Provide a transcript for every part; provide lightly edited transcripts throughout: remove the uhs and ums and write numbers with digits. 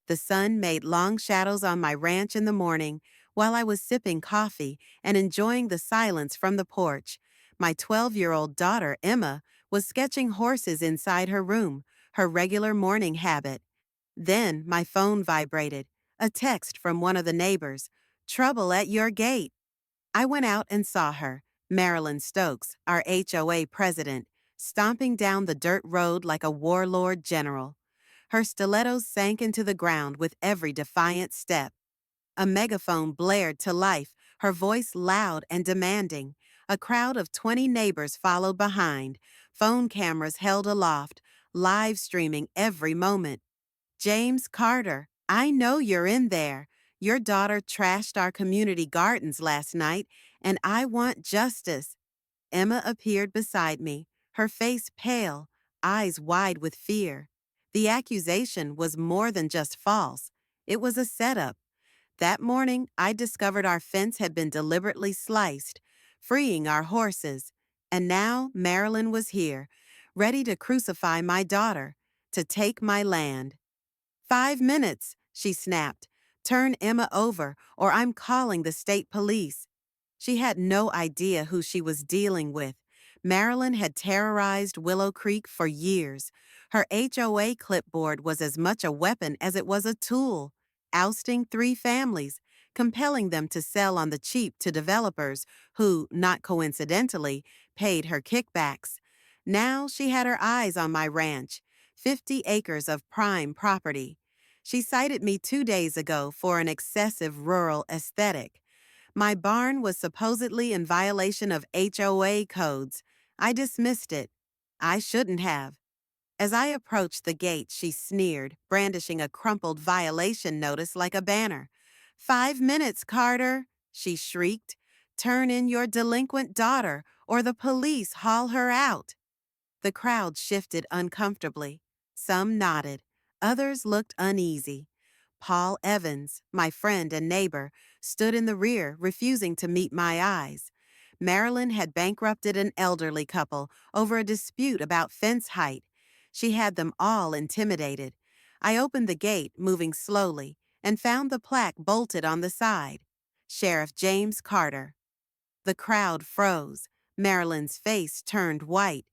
The sun made long shadows on my ranch in the morning while I was sipping coffee and enjoying the silence from the porch. My 12-year-old daughter, Emma, was sketching horses inside her room, her regular morning habit. Then my phone vibrated, a text from one of the neighbors. "Trouble at your gate." I went out and saw her, Marilyn Stokes, our HOA president, stomping down the dirt road like a warlord general. Her stilettos sank into the ground with every defiant step. A megaphone blared to life, her voice loud and demanding. A crowd of 20 neighbors followed behind, phone cameras held aloft, live streaming every moment. "James Carter, I know you're in there. Your daughter trashed our community gardens last night, and I want justice." Emma appeared beside me, her face pale, eyes wide with fear. The accusation was more than just false. It was a setup. That morning, I discovered our fence had been deliberately sliced, freeing our horses. And now Marilyn was here, ready to crucify my daughter, to take my land. "5 minutes," she snapped. "Turn Emma over, or I'm calling the state police." She had no idea who she was dealing with. Marilyn had terrorized Willow Creek for years. Her HOA clipboard was as much a weapon as it was a tool, ousting 3 families, compelling them to sell on the cheap to developers who, not coincidentally, paid her kickbacks. Now she had her eyes on my ranch, 50 acres of prime property. She cited me 2 days ago for an excessive rural aesthetic. My barn was supposedly in violation of HOA codes. I dismissed it. I shouldn't have. As I approached the gate, she sneered, brandishing a crumpled violation notice like a banner. "5 minutes, Carter," she shrieked. "Turn in your delinquent daughter, or the police haul her out." The crowd shifted uncomfortably. Some nodded. Others looked uneasy. Paul Evans, my friend and neighbor, stood in the rear, refusing to meet my eyes. Marilyn had bankrupted an elderly couple over a dispute about fence height. She had them all intimidated. I opened the gate, moving slowly, and found the plaque bolted on the side. "Sheriff James Carter." The crowd froze. Marilyn's face turned white.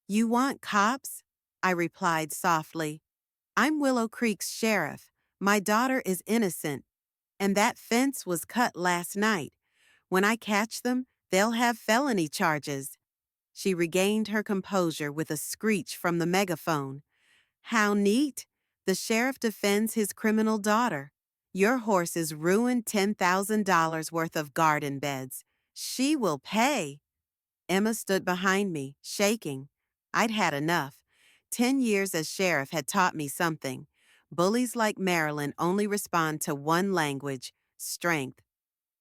"You want cops?" I replied softly. "I'm Willow Creek's sheriff. My daughter is innocent, and that fence was cut last night. When I catch them, they'll have felony charges." She regained her composure with a screech from the megaphone. "How neat! The sheriff defends his criminal daughter. Your horses ruined $10,000 worth of garden beds. She will pay." Emma stood behind me, shaking. I'd had enough. 10 years as sheriff had taught me something. Bullies like Marilyn only respond to one language: strength.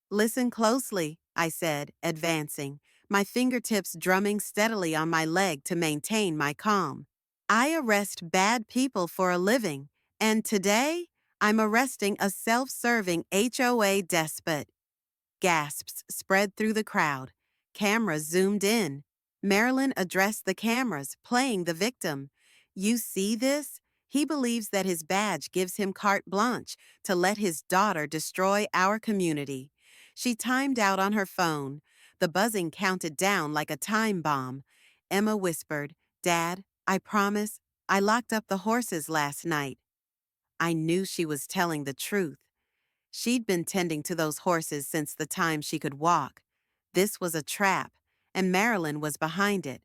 "Listen closely," I said, advancing, my fingertips drumming steadily on my leg to maintain my calm. "I arrest bad people for a living, and today I'm arresting a self-serving HOA despot." Gasps spread through the crowd. Cameras zoomed in. Marilyn addressed the cameras, playing the victim. "You see this? He believes that his badge gives him carte blanche to let his daughter destroy our community." She timed out on her phone. The buzzing counted down like a time bomb. Emma whispered, "Dad, I promise, I locked up the horses last night." I knew she was telling the truth. She'd been tending to those horses since the time she could walk. This was a trap, and Marilyn was behind it.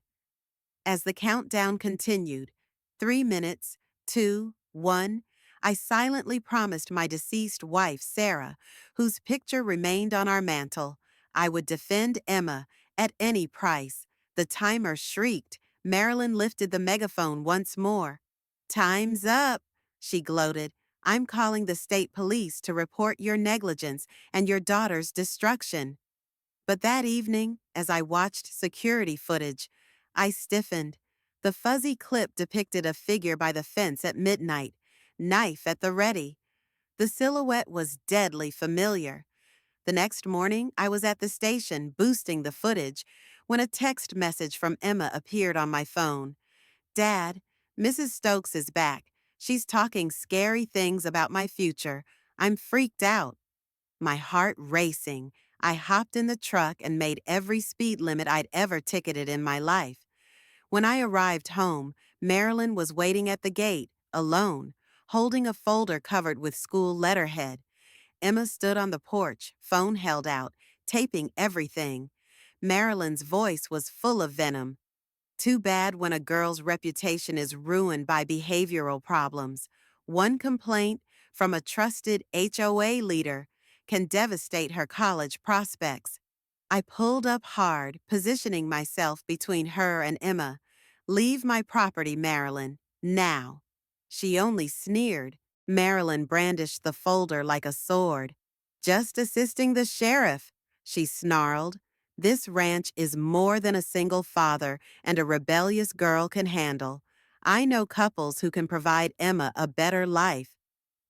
As the countdown continued, 3 minutes, 2, 1, I silently promised my deceased wife, Sarah, whose picture remained on our mantel, I would defend Emma at any price. The timer shrieked. Marilyn lifted the megaphone once more. "Time's up," she gloated. "I'm calling the state police to report your negligence and your daughter's destruction." But that evening, as I watched security footage, I stiffened. The fuzzy clip depicted a figure by the fence at midnight, knife at the ready. The silhouette was deadly familiar. The next morning, I was at the station boosting the footage when a text message from Emma appeared on my phone. "Dad, Mrs. Stokes is back. She's talking scary things about my future. I'm freaked out. My heart racing. I hopped in the truck and made every speed limit I'd ever ticketed in my life. When I arrived home, Marilyn was waiting at the gate, alone, holding a folder covered with school letterhead. Emma stood on the porch, phone held out, taping everything. Marilyn's voice was full of venom. Too bad when a girl's reputation is ruined by behavioral problems. One complaint from a trusted HOA leader can devastate her college prospects. I pulled up hard, positioning myself between her and Emma. Leave my property, Marilyn, now. She only sneered. Marilyn brandished the folder like a sword. Just assisting the sheriff, she snarled. This ranch is more than a single father and a rebellious girl can handle. I know couples who can provide Emma a better life.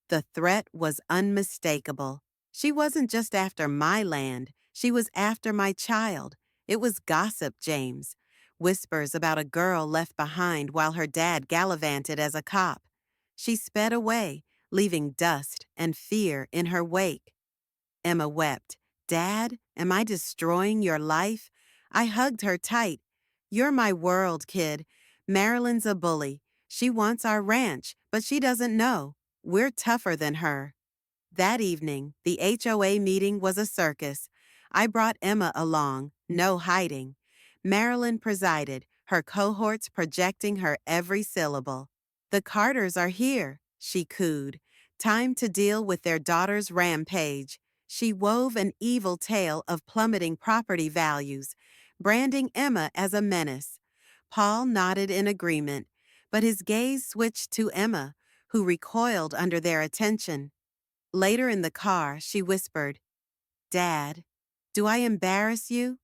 The threat was unmistakable. She wasn't just after my land, she was after my child. It was gossip, James. Whispers about a girl left behind while her dad gallivanted as a cop. She sped away, leaving dust and fear in her wake. Emma wept. Dad, am I destroying your life? I hugged her tight. You're my world, kid. Marilyn's a bully. She wants our ranch, but she doesn't know. We're tougher than her. That evening, the HOA meeting was a circus. I brought Emma along, no hiding. Marilyn presided, her cohorts projecting her every syllable. The Carters are here, she cooed. Time to deal with their daughter's rampage. She wove an evil tale of plummeting property values, branding Emma as a menace. Paul nodded in agreement, but his gaze switched to Emma, who recoiled under their attention. Later in the car, she whispered, Dad, do I embarrass you?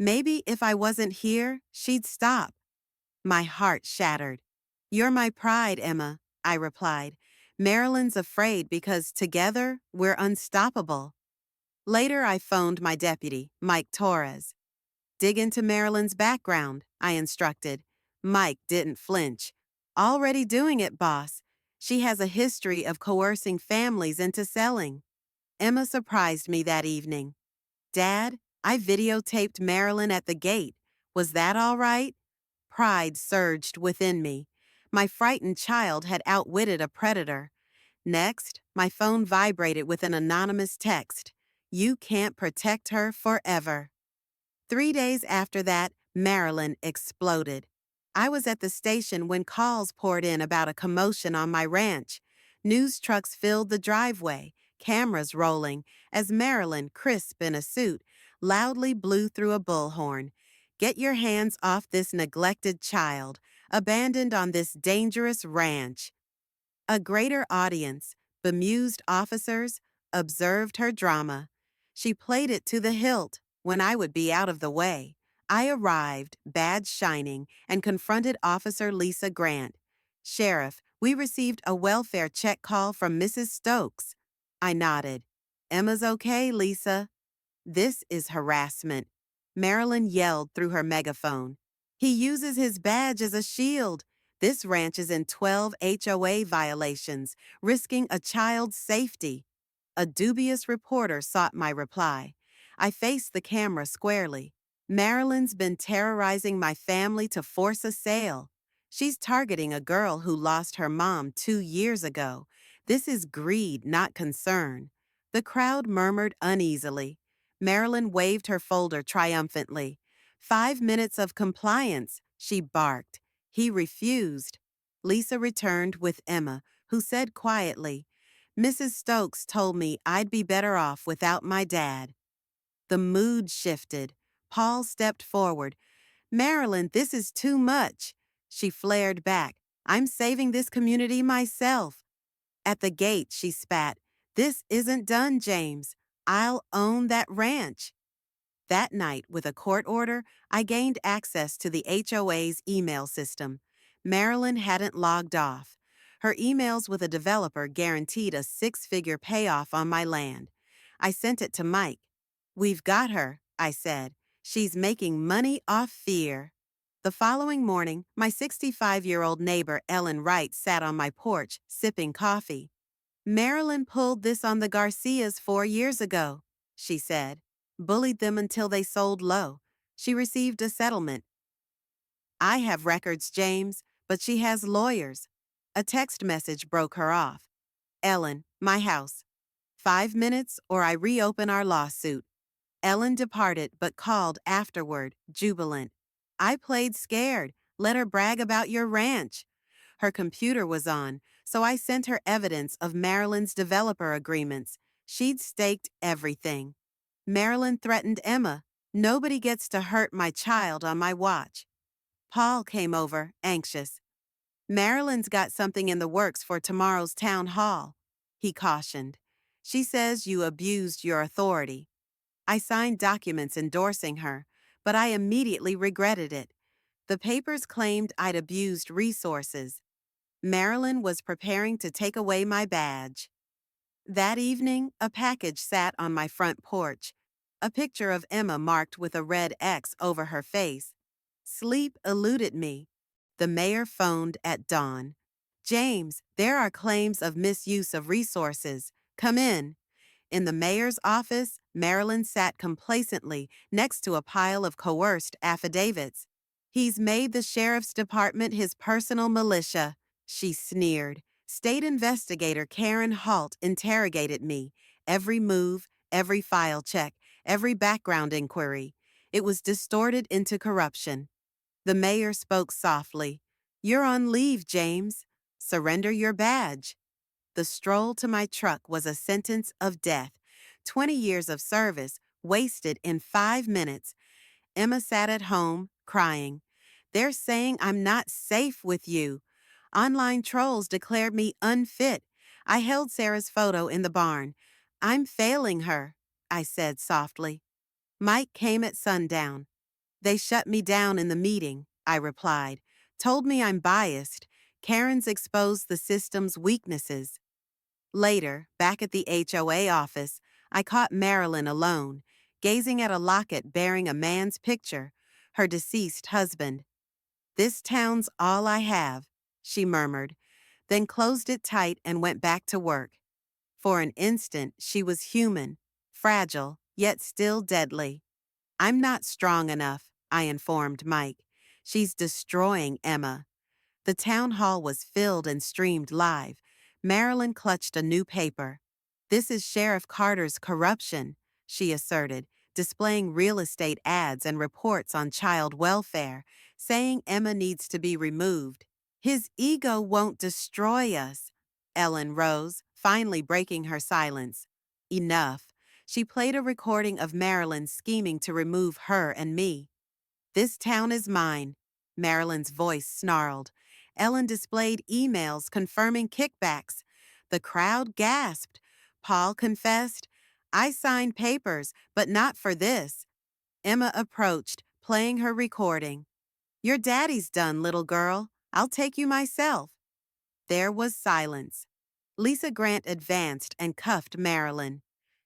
Maybe if I wasn't here, she'd stop. My heart shattered. You're my pride, Emma, I replied. Marilyn's afraid because together we're unstoppable. Later, I phoned my deputy, Mike Torres. Dig into Marilyn's background, I instructed. Mike didn't flinch. Already doing it, boss. She has a history of coercing families into selling. Emma surprised me that evening. Dad, I videotaped Marilyn at the gate. Was that all right? Pride surged within me. My frightened child had outwitted a predator. Next, my phone vibrated with an anonymous text. You can't protect her forever. 3 days after that, Marilyn exploded. I was at the station when calls poured in about a commotion on my ranch. News trucks filled the driveway, cameras rolling, as Marilyn, crisp in a suit, loudly blew through a bullhorn. Get your hands off this neglected child, abandoned on this dangerous ranch. A greater audience, bemused officers, observed her drama. She played it to the hilt when I would be out of the way. I arrived, badge shining, and confronted Officer Lisa Grant. Sheriff, we received a welfare check call from Mrs. Stokes. I nodded. Emma's okay, Lisa. This is harassment. Marilyn yelled through her megaphone. He uses his badge as a shield. This ranch is in 12 HOA violations, risking a child's safety. A dubious reporter sought my reply. I faced the camera squarely. Marilyn's been terrorizing my family to force a sale. She's targeting a girl who lost her mom 2 years ago. This is greed, not concern. The crowd murmured uneasily. Marilyn waved her folder triumphantly. 5 minutes of compliance, she barked. He refused. Lisa returned with Emma, who said quietly, Mrs. Stokes told me I'd be better off without my dad. The mood shifted. Paul stepped forward. Marilyn, this is too much. She flared back. I'm saving this community myself. At the gate, she spat. This isn't done, James. I'll own that ranch. That night, with a court order, I gained access to the HOA's email system. Marilyn hadn't logged off. Her emails with a developer guaranteed a 6-figure payoff on my land. I sent it to Mike. We've got her, I said. She's making money off fear. The following morning, my 65-year-old neighbor Ellen Wright sat on my porch, sipping coffee. Marilyn pulled this on the Garcias 4 years ago, she said. Bullied them until they sold low. She received a settlement. I have records, James, but she has lawyers. A text message broke her off. Ellen, my house. 5 minutes or I reopen our lawsuit. Ellen departed but called afterward, jubilant. I played scared. Let her brag about your ranch. Her computer was on, so I sent her evidence of Marilyn's developer agreements. She'd staked everything. Marilyn threatened Emma. Nobody gets to hurt my child on my watch. Paul came over, anxious. Marilyn's got something in the works for tomorrow's town hall, he cautioned. She says you abused your authority. I signed documents endorsing her, but I immediately regretted it. The papers claimed I'd abused resources. Marilyn was preparing to take away my badge. That evening, a package sat on my front porch. A picture of Emma marked with a red X over her face. Sleep eluded me. The mayor phoned at dawn. James, there are claims of misuse of resources. Come in. In the mayor's office, Marilyn sat complacently next to a pile of coerced affidavits. He's made the sheriff's department his personal militia, she sneered. State investigator Karen Halt interrogated me. Every move, every file check, every background inquiry. It was distorted into corruption. The mayor spoke softly. You're on leave, James. Surrender your badge. The stroll to my truck was a sentence of death. 20 years of service wasted in 5 minutes. Emma sat at home, crying. They're saying I'm not safe with you. Online trolls declared me unfit. I held Sarah's photo in the barn. I'm failing her, I said softly. Mike came at sundown. They shut me down in the meeting, I replied. Told me I'm biased. Karen's exposed the system's weaknesses. Later, back at the HOA office, I caught Marilyn alone, gazing at a locket bearing a man's picture, her deceased husband. This town's all I have, she murmured, then closed it tight and went back to work. For an instant, she was human, fragile, yet still deadly. I'm not strong enough, I informed Mike. She's destroying Emma. The town hall was filled and streamed live. Marilyn clutched a new paper. This is Sheriff Carter's corruption, she asserted, displaying real estate ads and reports on child welfare, saying Emma needs to be removed. His ego won't destroy us. Ellen rose, finally breaking her silence. Enough. She played a recording of Marilyn scheming to remove her and me. This town is mine, Marilyn's voice snarled. Ellen displayed emails confirming kickbacks. The crowd gasped. Paul confessed, I signed papers, but not for this. Emma approached, playing her recording. Your daddy's done, little girl. I'll take you myself. There was silence. Lisa Grant advanced and cuffed Marilyn.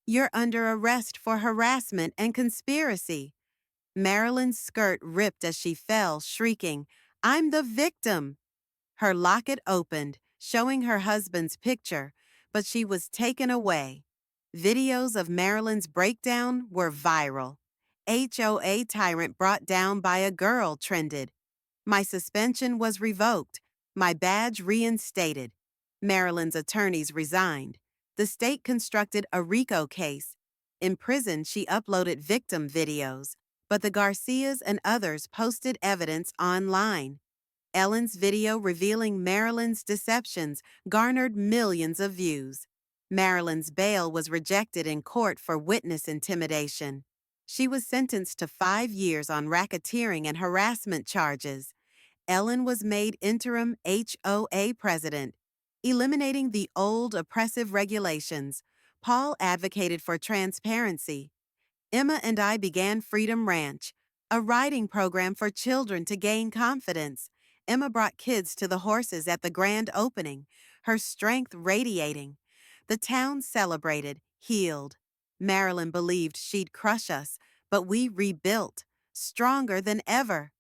You're under arrest for harassment and conspiracy. Marilyn's skirt ripped as she fell, shrieking, I'm the victim. Her locket opened, showing her husband's picture, but she was taken away. Videos of Marilyn's breakdown were viral. HOA tyrant brought down by a girl trended. My suspension was revoked. My badge reinstated. Marilyn's attorneys resigned. The state constructed a RICO case. In prison, she uploaded victim videos, but the Garcias and others posted evidence online. Ellen's video revealing Marilyn's deceptions garnered millions of views. Marilyn's bail was rejected in court for witness intimidation. She was sentenced to 5 years on racketeering and harassment charges. Ellen was made interim HOA president, eliminating the old oppressive regulations. Paul advocated for transparency. Emma and I began Freedom Ranch, a riding program for children to gain confidence. Emma brought kids to the horses at the grand opening, her strength radiating. The town celebrated, healed. Marilyn believed she'd crush us, but we rebuilt, stronger than ever.